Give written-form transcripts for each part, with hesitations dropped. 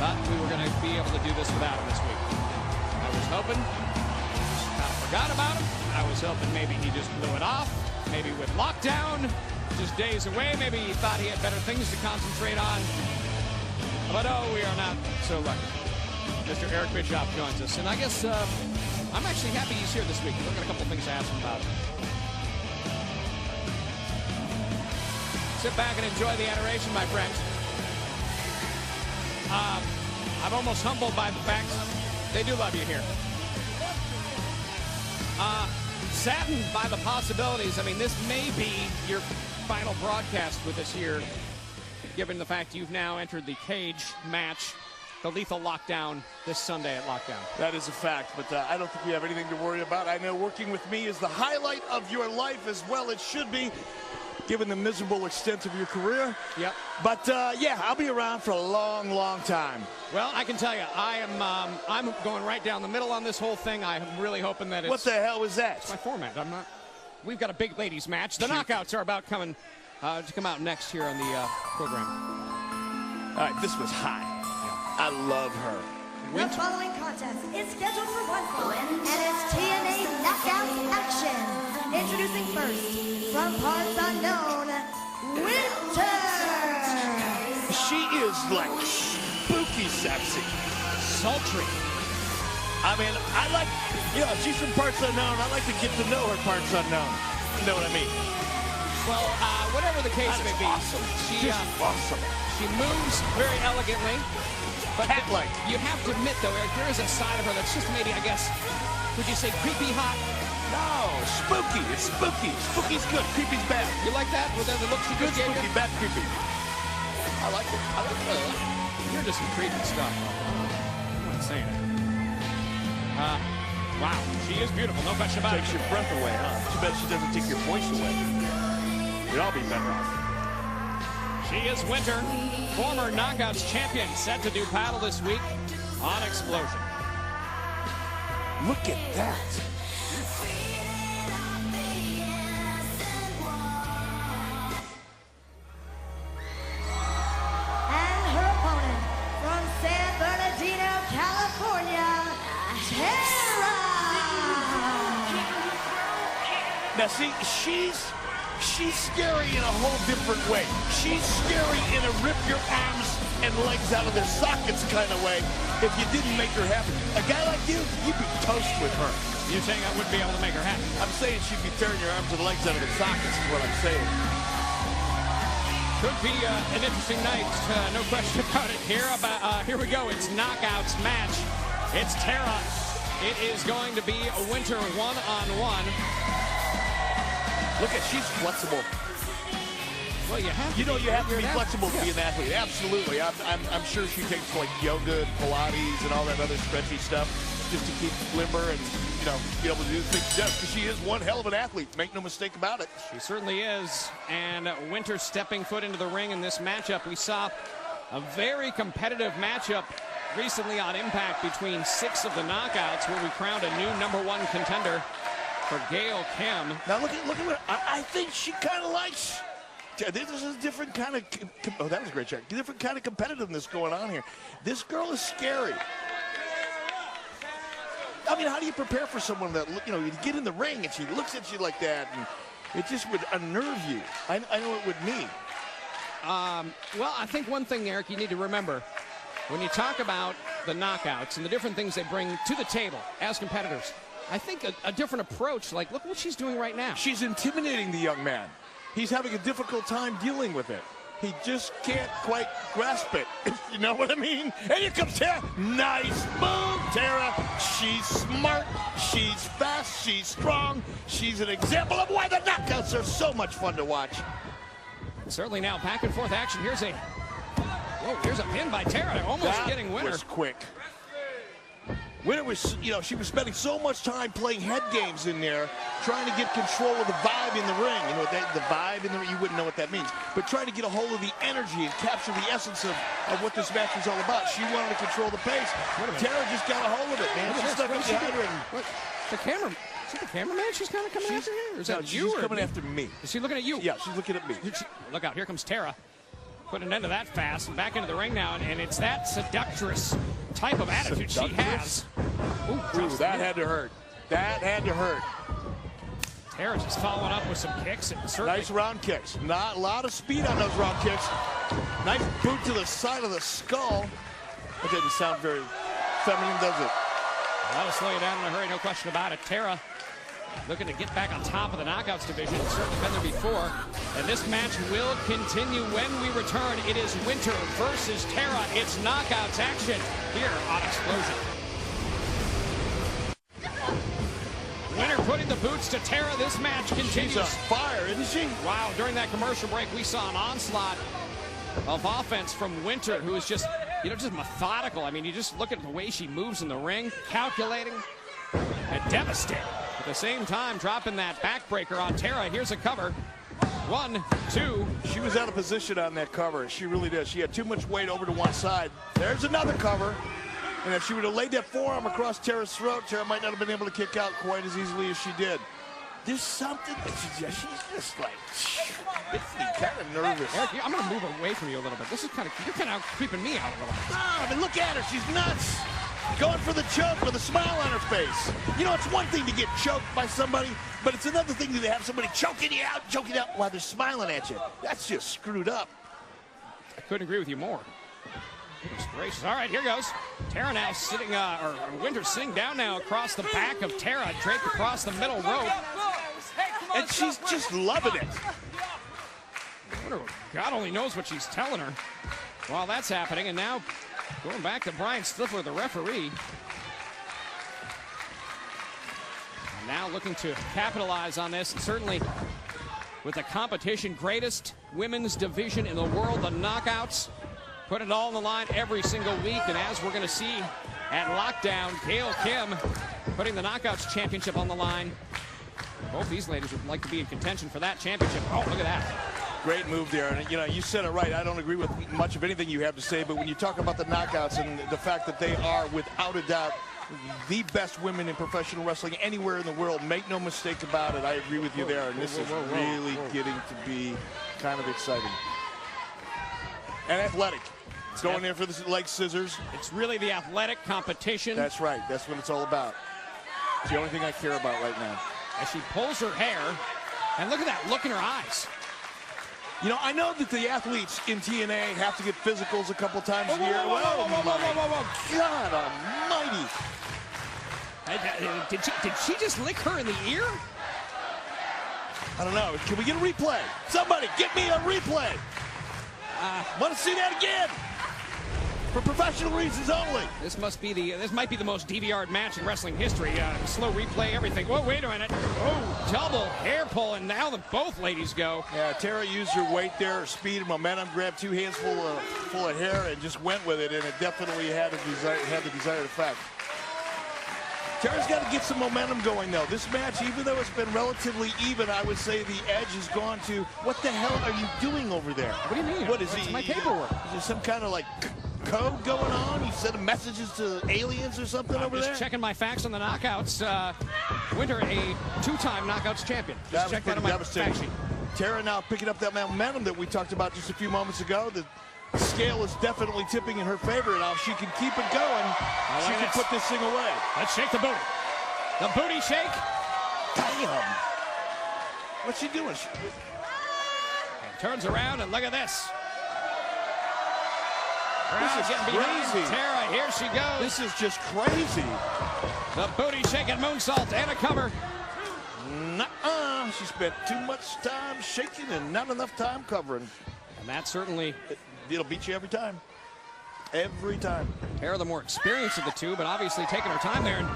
thought we were going to be able to do this without him this week. I was hoping just kind of forgot about him. I was hoping maybe he just blew it off. Maybe with lockdown, just days away, maybe he thought he had better things to concentrate on. But oh, we are not so lucky. Mr. Eric Bischoff joins us, and I guess I'm actually happy he's here this week. We've got a couple things to ask him about. Sit back and enjoy the adoration, my friends. I'm almost humbled by the fact they do love you here. Saddened by the possibilities. I mean, this may be your final broadcast with us here, given the fact you've now entered the cage match, the lethal lockdown, this Sunday at Lockdown. That is a fact, but I don't think we have anything to worry about. I know working with me is the highlight of your life as well. It should be, given the miserable extent of your career. Yep. But yeah, I'll be around for a long, long time. Well, I can tell you, I'm going right down the middle on this whole thing. I'm really hoping that it's... What the hell was that? It's my format. I'm not... We've got a big ladies match. The knockouts are about coming to come out next here on the program. All right, this was hot. I love her. The following contest is scheduled for one fall, and it's TNA Knockout action. Introducing first, from parts unknown, Winter. She is like spooky sexy. Sultry. I mean, I like, you know, she's from parts unknown. I like to get to know her parts unknown. You know what I mean? Well, whatever the case may be, awesome. She's awesome. She moves very elegantly. But cat-like. You have to admit, though, Eric, there is a side of her that's just maybe, I guess, would you say creepy hot? No, spooky. It's spooky. Spooky's good. Creepy's bad. You like that? With the look she Good just gave spooky, you? bad creepy. I like it. I like it. You're just some creepy stuff. I'm not saying it. Wow, she is beautiful. No question about it. Takes your breath away, huh? Too bad she doesn't take your voice away. We'd all be better off. She is Winter, former Knockouts champion, set to do battle this week on Explosion. Look at that. And her opponent, from San Bernardino, California, Tara. Now see, she's scary in a whole different way. She's scary in a rip your arms and legs out of their sockets kind of way if you didn't make her happy. A guy like you, you'd be toast with her. You're saying I wouldn't be able to make her happy? I'm saying she'd be tearing your arms and legs out of the sockets is what I'm saying. Could be an interesting night, no question about it. Here we go, it's Knockouts match. It's Tara. It is going to be a Winter one-on-one. Look at, she's flexible. Well, you have to. You know, you have to be You're an flexible to be athlete. an athlete. Absolutely. I'm sure she takes like yoga, Pilates, and all that other stretchy stuff just to keep limber and, you know, be able to do the things she does. Because she is one hell of an athlete. Make no mistake about it. She certainly is. And Winter stepping foot into the ring in this matchup. We saw a very competitive matchup recently on Impact between 6 of the Knockouts, where we crowned a new #1 contender for Gail Kim. Now look at what I think she kind of likes. This is a different kind of. Oh, that was a great check. Different kind of competitiveness going on here. This girl is scary. I mean, how do you prepare for someone that, you know, you get in the ring and she looks at you like that, and it just would unnerve you. I know it would me. Well, I think one thing, Eric, you need to remember when you talk about the Knockouts and the different things they bring to the table as competitors. I think a different approach, like look what she's doing right now. She's intimidating the young man. He's having a difficult time dealing with it. He just can't quite grasp it. You know what I mean? And here comes Tara. Nice move, Tara. She's smart. She's fast. She's strong. She's an example of why the knockouts are so much fun to watch. Certainly now back and forth action. Here's a pin by Tara, almost getting Winter. That was quick. Winter was, you know, she was spending so much time playing head games in there, trying to get control of the vibe in the ring. You know, the vibe in the ring, you wouldn't know what that means. But trying to get a hold of the energy and capture the essence of what this match was all about. She wanted to control the pace. Tara just got a hold of it, man. She stuck up behind her. What? The camera. Is it the cameraman she's kind of coming after here? Or is that you? She's coming after me. Is she looking at you? Yeah, she's looking at me. Look out, here comes Tara. put an end to that fast and back into the ring now, and it's that seductress type of attitude she has. Ooh, that had to hurt. That had to hurt. Tara just following up with some kicks. And nice round kicks. Not a lot of speed on those round kicks. Nice boot to the side of the skull. That doesn't sound very feminine, does it? That'll slow you down in a hurry, no question about it. Tara looking to get back on top of the Knockouts division. It's certainly been there before. And this match will continue when we return. It is Winter versus Tara. It's Knockouts action here on Explosion. Winter putting the boots to Tara. This match continues. She's on fire, isn't she? Wow, during that commercial break, we saw an onslaught of offense from Winter, who is just, just methodical. I mean, you just look at the way she moves in the ring, calculating and devastating. At the same time, dropping that backbreaker on Tara. Here's a cover. 1, 2. She was out of position on that cover. She really did. She had too much weight over to one side. There's another cover. And if she would have laid that forearm across Tara's throat, Tara might not have been able to kick out quite as easily as she did. There's something that she's just like kind of nervous. Eric, I'm going to move away from you a little bit. This is you're kind of creeping me out a little bit. I mean, look at her. She's nuts. Going for the choke with a smile on her face. You know, it's one thing to get choked by somebody, but it's another thing to have somebody choking you out while they're smiling at you. That's just screwed up. I couldn't agree with you more. Goodness gracious. All right, here goes. Tara now sitting, or Winter sitting down now across the back of Tara, draped across the middle rope. And she's just loving it. God only knows what she's telling her while that's happening. And now going back to Brian Stifler, the referee. And now looking to capitalize on this. And certainly with the competition, greatest women's division in the world, the Knockouts. Put it all on the line every single week. And as we're going to see at Lockdown, Gail Kim putting the Knockouts championship on the line. Both these ladies would like to be in contention for that championship. Oh, look at that. Great move there. And, you said it right. I don't agree with much of anything you have to say, but when you talk about the Knockouts and the fact that they are, without a doubt, the best women in professional wrestling anywhere in the world, make no mistake about it. I agree with you there. And this is really getting to be kind of exciting. And athletic. Going in for the leg scissors. It's really the athletic competition. That's right. That's what it's all about. It's the only thing I care about right now. As she pulls her hair, and look at that look in her eyes. You know, I know that the athletes in TNA have to get physicals a couple times a year. Whoa, God almighty. Did she just lick her in the ear? I don't know. Can we get a replay? Somebody, get me a replay. Want to see that again? For professional reasons only. This might be the most DVR'd match in wrestling history. Slow replay, everything. Whoa, wait a minute. Oh, double hair pull, and now both ladies go. Yeah, Tara used her weight there, her speed and momentum, grabbed two hands full of hair, and just went with it, and it definitely had the desired effect. Tara's got to get some momentum going, though. This match, even though it's been relatively even, I would say the edge has gone to, what the hell are you doing over there? What do you mean? What is my paperwork? Is there some kind of, like, code going on? You sending messages to aliens or something over there? Just checking my facts on the Knockouts. Winter, a two-time Knockouts champion. Just check that on my fact sheet. Tara now picking up that momentum that we talked about just a few moments ago. The scale is definitely tipping in her favor. Now, if she can keep it going, she can put this thing away. Let's shake the booty. The booty shake. Damn. What's she doing? And turns around, and look at this. This is crazy. Tara, here she goes. This is just crazy. The booty shake and moonsault and a cover. Nuh-uh. She spent too much time shaking and not enough time covering. And that certainly... It'll beat you every time. Every time. Tara, the more experienced of the two, but obviously taking her time there. And,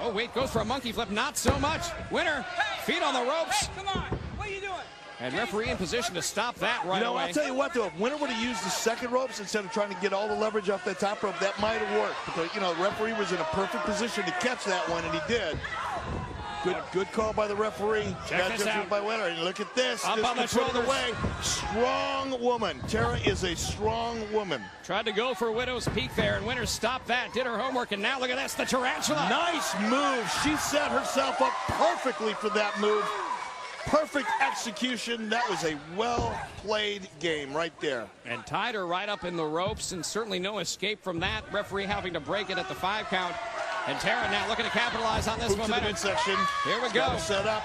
oh, wait, goes for a monkey flip. Not so much. Winner, feet on the ropes. Hey, come on. What are you doing? And referee in position to stop that right away. I'll tell you what, though, if Winter would have used the second ropes instead of trying to get all the leverage off that top rope, that might have worked. Because, the referee was in a perfect position to catch that one, and he did. Good call by the referee. Check this out. By Winter. And look at this. Up this on the shoulders. Away. Strong woman. Tara is a strong woman. Tried to go for Widow's Peak there, and Winter stopped that, did her homework, and now look at this, the tarantula. Nice move. She set herself up perfectly for that move. Perfect execution. That was a well-played game right there. And tied her right up in the ropes, and certainly no escape from that. Referee having to break it at the 5 count. And Tara now looking to capitalize on this Hook to the momentum. midsection. Here we She's go. got it set up.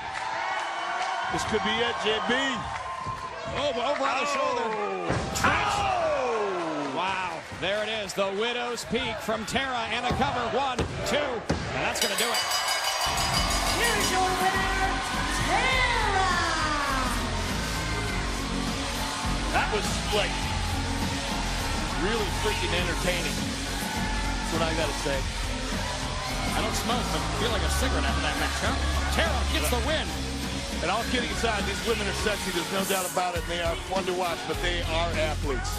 This could be it, JB. Oh, over on the shoulder. Oh! Wow, there it is. The Widow's Peak from Tara and a cover. 1, 2, and that's going to do it. Here's your winner, Tara! That was, like, really freaking entertaining. That's what I got to say. I don't smoke, but feel like a cigarette after that match, huh? Tara gets the win. And all kidding aside, these women are sexy. There's no doubt about it. They are fun to watch, but they are athletes.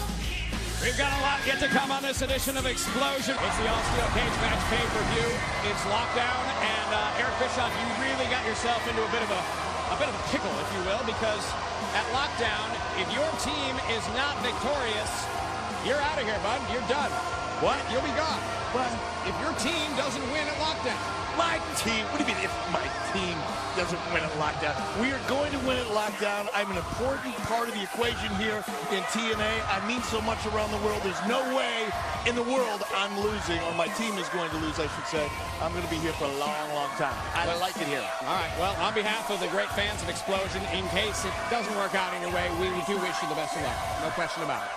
We've got a lot yet to come on this edition of Explosion. It's the All-Steel Cage Match pay-per-view. It's Lockdown, and Eric Bischoff, you really got yourself into a bit of a pickle, if you will, because at Lockdown, if your team is not victorious, you're out of here, bud. You're done. What? You'll be gone. What? If your team doesn't win at Lockdown. My team? What do you mean if my team doesn't win at Lockdown? We are going to win at Lockdown. I'm an important part of the equation here in TNA. I mean so much around the world. There's no way in the world I'm losing, or my team is going to lose, I should say. I'm going to be here for a long, long time. I like it here. All right, well, on behalf of the great fans of Explosion, in case it doesn't work out in your way, we do wish you the best of luck. No question about it.